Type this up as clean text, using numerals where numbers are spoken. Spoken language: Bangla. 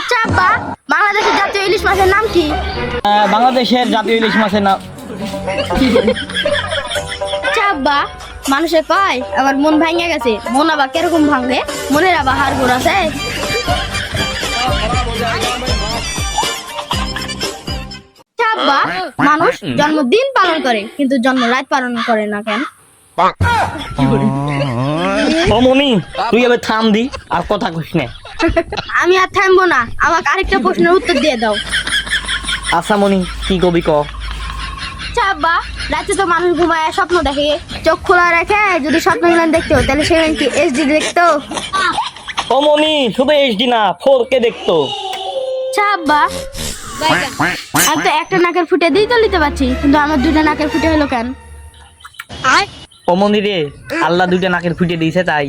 আচ্ছা আব্বা, বাংলাদেশের জাতীয় ইলিশ মাছের নাম কি? বাংলাদেশের জাতীয় ইলিশ মাছের নাম আচ্ছা আব্বা, মানুষে কয় আমার মন ভাঙে গেছে, মন আবার কিরকম ভাঙে? মনের আবার হাড় গোড় আছে? আচ্ছা আব্বা, মানুষ জন্মদিন পালন করে কিন্তু জন্ম রাত পালন করে না কেন? ও মনি, তুই এবার থাম দি, আর কথা কইস না। আমি আর থামবো না, আমাকে আরেকটা প্রশ্নের উত্তর দিয়ে দাও। আচ্ছা মনি, কি কবি ক? আচ্ছা আব্বা, রাতে তো মানুষ ঘুমায় স্বপ্ন দেখে, চোখ খোলা রাখে যদি স্বপ্ন মিলন দেখতো তাহলে সে কি এইচডি দেখতো? ও মনি, শুধু এইচডি না, 4K দেখতো। আচ্ছা আব্বা, আমি তো একটা নাকের ফুটে দিয়ে তো নিতে পারছি, কিন্তু আমার দুইটা নাকের ফুটে হলো কেন? ও মনি রে, আল্লাহ দুইটা নাকের ফুটে দিয়েছে তাই।